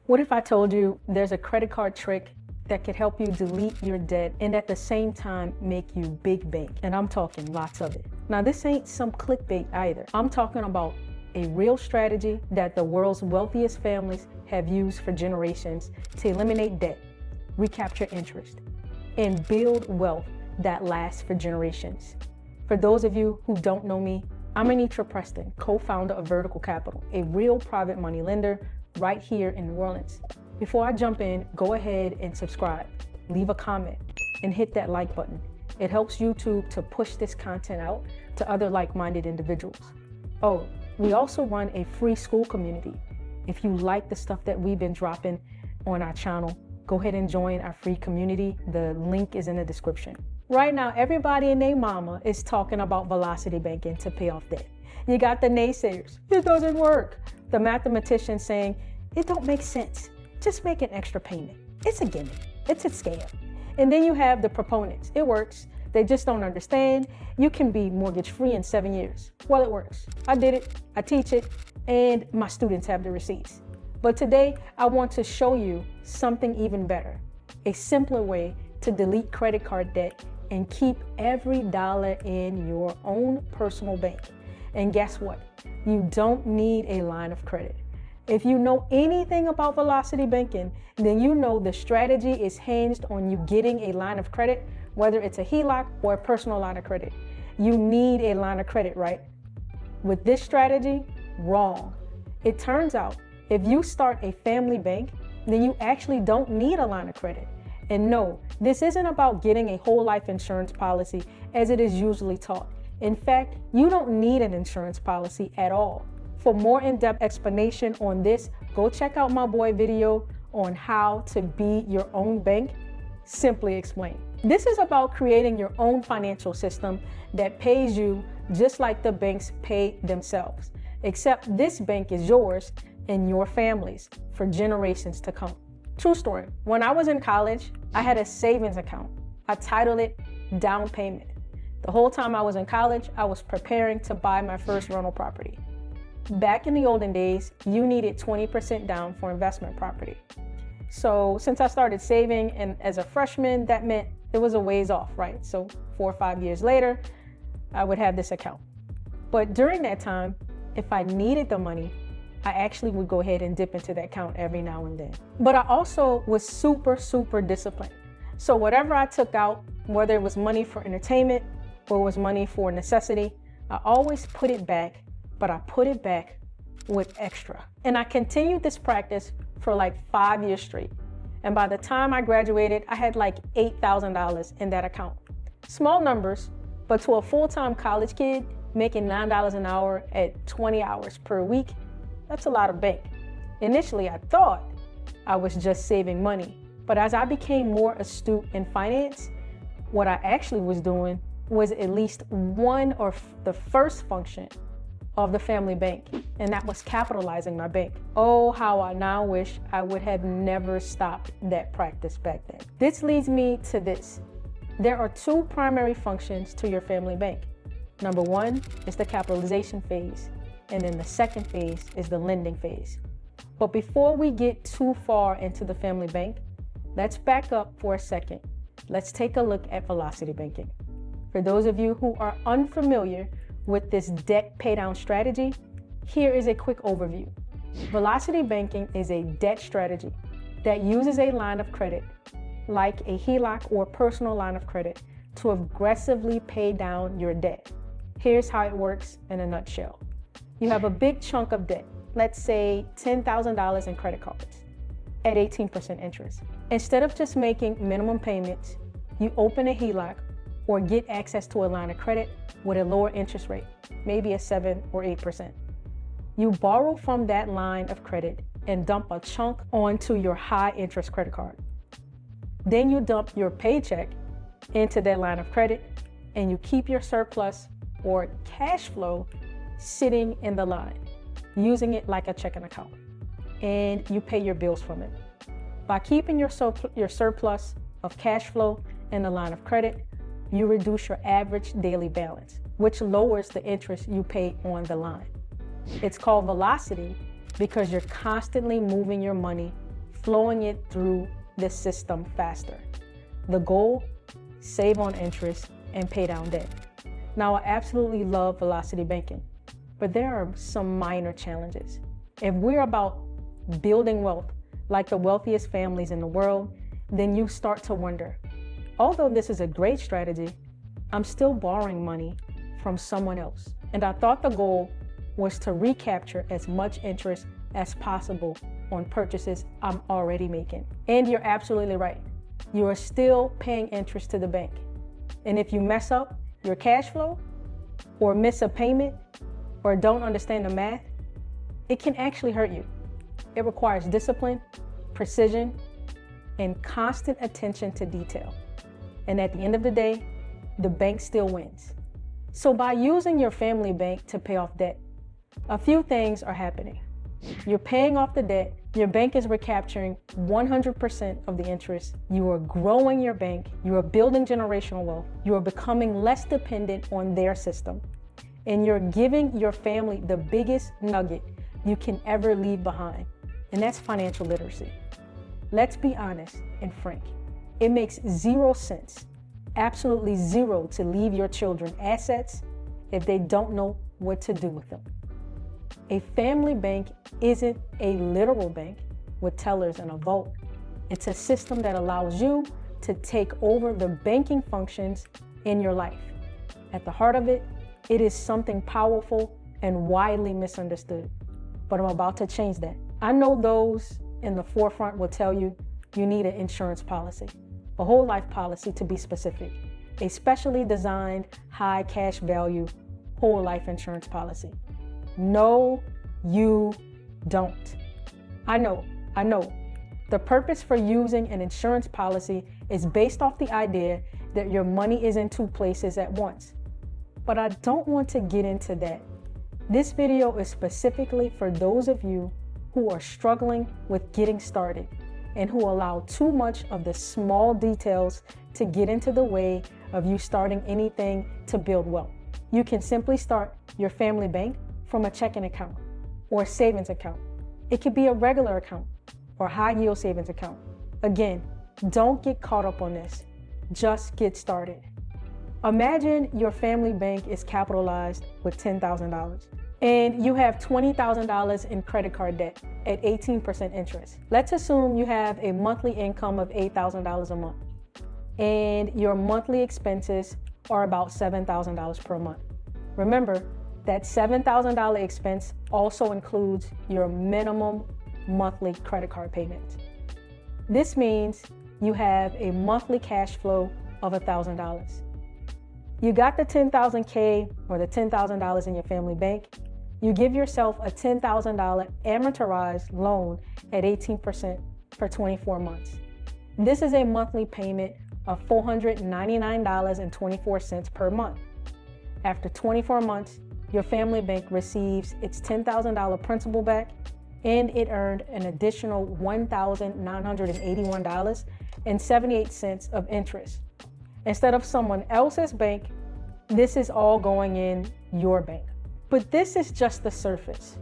What if I told you there's a credit card trick that could help you delete your debt and at the same time make you big bank? And I'm talking lots of it. Now, this ain't some clickbait either. I'm talking about a real strategy that the world's wealthiest families have used for generations to eliminate debt, recapture interest, and build wealth that lasts for generations. For those of you who don't know me, I'm Anitra Preston, co-founder of Vertical Capital, a real private money lender right here in New Orleans. Before I jump in, go ahead and subscribe, leave a comment, and hit that like button. It helps YouTube to push this content out to other like-minded individuals. Oh, we also run a free school community. If you like the stuff that we've been dropping on our channel, go ahead and join our free community. The link is in the description. Right now, everybody and their mama is talking about velocity banking to pay off debt. You got the naysayers, it doesn't work. The mathematician saying, it don't make sense. Just make an extra payment. It's a gimmick, it's a scam. And then you have the proponents. It works. They just don't understand. You can be mortgage free in 7 years. Well, it works. I did it, I teach it, and my students have the receipts. But today, I want to show you something even better, a simpler way to delete credit card debt and keep every dollar in your own personal bank. And guess what? You don't need a line of credit. If you know anything about velocity banking, then you know the strategy is hinged on you getting a line of credit, whether it's a HELOC or a personal line of credit. You need a line of credit, right? With this strategy, wrong. It turns out if you start a family bank, then you actually don't need a line of credit. And no, this isn't about getting a whole life insurance policy as it is usually taught. In fact, you don't need an insurance policy at all. For more in-depth explanation on this, go check out my boy video on how to be your own bank, Simply Explained. This is about creating your own financial system that pays you just like the banks pay themselves, except this bank is yours and your family's for generations to come. True story. When I was in college, I had a savings account. I titled it Down Payment. The whole time I was in college, I was preparing to buy my first rental property. Back in the olden days, you needed 20% down for investment property. So since I started saving and as a freshman, that meant it was a ways off, right? So 4 or 5 years later, I would have this account. But during that time, if I needed the money, I actually would go ahead and dip into that account every now and then. But I also was super disciplined. So whatever I took out, whether it was money for entertainment or it was money for necessity, I always put it back, but I put it back with extra. And I continued this practice for like 5 years straight. And by the time I graduated, I had like $8,000 in that account. Small numbers, but to a full-time college kid making $9 an hour at 20 hours per week, that's a lot of bank. Initially, I thought I was just saving money, but as I became more astute in finance, what I actually was doing was at least one or the first function of the family bank, and that was capitalizing my bank. Oh, how I now wish I would have never stopped that practice back then. This leads me to this. There are 2 primary functions to your family bank. Number 1 is the capitalization phase, and then the second phase is the lending phase. But before we get too far into the family bank, let's back up for a second. Let's take a look at velocity banking. For those of you who are unfamiliar with this debt paydown strategy, here is a quick overview. Velocity banking is a debt strategy that uses a line of credit, like a HELOC or personal line of credit, to aggressively pay down your debt. Here's how it works in a nutshell. You have a big chunk of debt, let's say $10,000 in credit cards at 18% interest. Instead of just making minimum payments, you open a HELOC or get access to a line of credit with a lower interest rate, maybe a 7 or 8%. You borrow from that line of credit and dump a chunk onto your high interest credit card. Then you dump your paycheck into that line of credit and you keep your surplus or cash flow sitting in the line, using it like a checking account, and you pay your bills from it. By keeping your surplus of cash flow in the line of credit, you reduce your average daily balance, which lowers the interest you pay on the line. It's called velocity because you're constantly moving your money flowing it through the system faster. The goal, save on interest and pay down debt. Now, I absolutely love velocity banking, but there are some minor challenges. If we're about building wealth like the wealthiest families in the world, then you start to wonder, although this is a great strategy, I'm still borrowing money from someone else. And I thought the goal was to recapture as much interest as possible on purchases I'm already making. And you're absolutely right. You are still paying interest to the bank. And if you mess up your cash flow or miss a payment or don't understand the math, it can actually hurt you. It requires discipline, precision, and constant attention to detail. And at the end of the day, the bank still wins. So by using your family bank to pay off debt, a few things are happening. You're paying off the debt, your bank is recapturing 100% of the interest, you are growing your bank, you are building generational wealth, you are becoming less dependent on their system, and you're giving your family the biggest nugget you can ever leave behind, and that's financial literacy. Let's be honest and frank. It makes zero sense, absolutely zero, to leave your children assets if they don't know what to do with them. A family bank isn't a literal bank with tellers and a vault. It's a system that allows you to take over the banking functions in your life. At the heart of it, it is something powerful and widely misunderstood. But I'm about to change that. I know those in the forefront will tell you you need an insurance policy, a whole life policy to be specific, a specially designed high cash value whole life insurance policy. No, you don't. I know. The purpose for using an insurance policy is based off the idea that your money is in two places at once. But I don't want to get into that. This video is specifically for those of you who are struggling with getting started and who allow too much of the small details to get into the way of you starting anything to build wealth. You can simply start your family bank from a checking account or a savings account. It could be a regular account or high yield savings account. Again, don't get caught up on this. Just get started. Imagine your family bank is capitalized with $10,000 and you have $20,000 in credit card debt at 18% interest. Let's assume you have a monthly income of $8,000 a month and your monthly expenses are about $7,000 per month. Remember, that $7,000 expense also includes your minimum monthly credit card payment. This means you have a monthly cash flow of $1,000. You got the $10,000 or the $10,000 in your family bank. You give yourself a $10,000 amortized loan at 18% for 24 months. This is a monthly payment of $499.24 per month. After 24 months, your family bank receives its $10,000 principal back, and it earned an additional $1,981.78 of interest. Instead of someone else's bank, this is all going in your bank. But this is just the surface.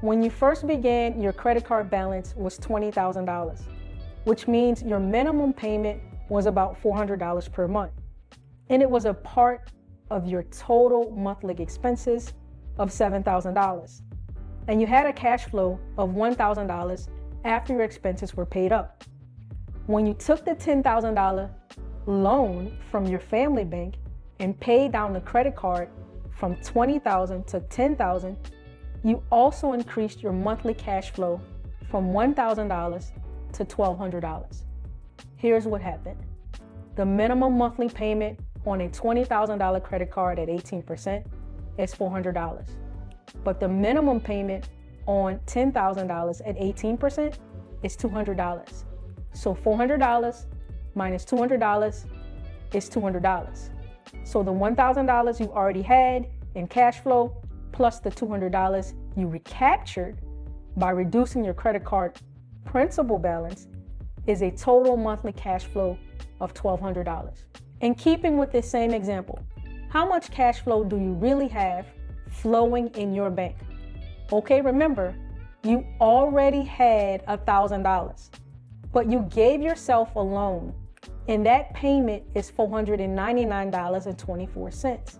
When you first began, your credit card balance was $20,000, which means your minimum payment was about $400 per month. And it was a part of your total monthly expenses of $7,000. And you had a cash flow of $1,000 after your expenses were paid up. When you took the $10,000 loan from your family bank and paid down the credit card from $20,000 to $10,000, you also increased your monthly cash flow from $1,000 to $1,200. Here's what happened. The minimum monthly payment on a $20,000 credit card at 18% is $400. But the minimum payment on $10,000 at 18% is $200. So $400 minus $200 is $200. So the $1,000 you already had in cash flow plus the $200 you recaptured by reducing your credit card principal balance is a total monthly cash flow of $1,200. In keeping with this same example, how much cash flow do you really have flowing in your bank? Okay, remember, You already had $1,000, but you gave yourself a loan, and that payment is $499.24.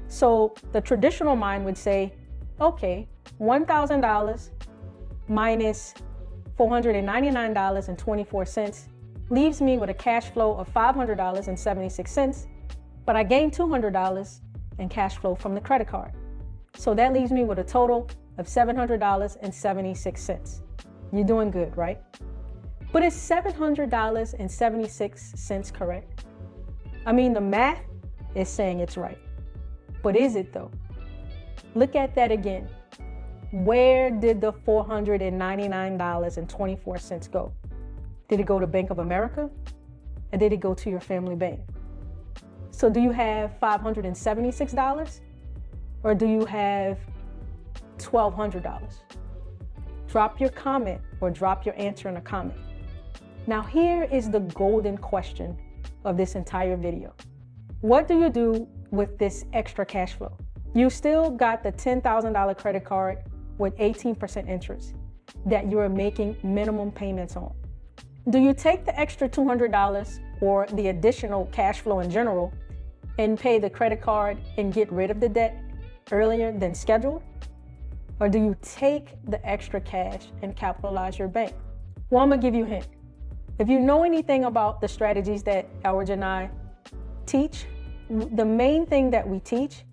So the traditional mind would say, okay, $1,000 minus $499.24 leaves me with a cash flow of $500.76, but I gained $200 in cash flow from the credit card. So that leaves me with a total of $700.76. You're doing good, right? But is $700.76 correct? I mean, the math is saying it's right. But is it though? Look at that again. Where did the $499.24 go? Did it go to Bank of America? Or did it go to your family bank? So do you have $576? Or do you have $1,200? Drop your comment or drop your answer in a comment. Now here is the golden question of this entire video. What do you do with this extra cash flow? You still got the $10,000 credit card with 18% interest that you are making minimum payments on. Do you take the extra $200 or the additional cash flow in general and pay the credit card and get rid of the debt earlier than scheduled? Or do you take the extra cash and capitalize your bank? Well, I'm gonna give you a hint. If you know anything about the strategies that Elridge and I teach, the main thing that we teach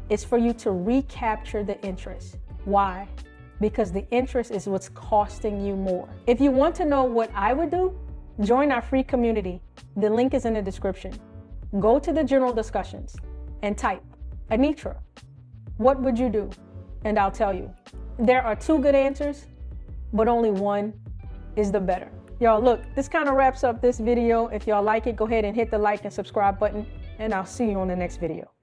is for you to recapture the interest. Why? Because the interest is what's costing you more. If you want to know what I would do, join our free community. The link is in the description. Go to the general discussions and type, Anitra, what would you do? And I'll tell you. There are 2 good answers, but only one is the better. Y'all, look, this kind of wraps up this video. If y'all like it, go ahead and hit the like and subscribe button, and I'll see you on the next video.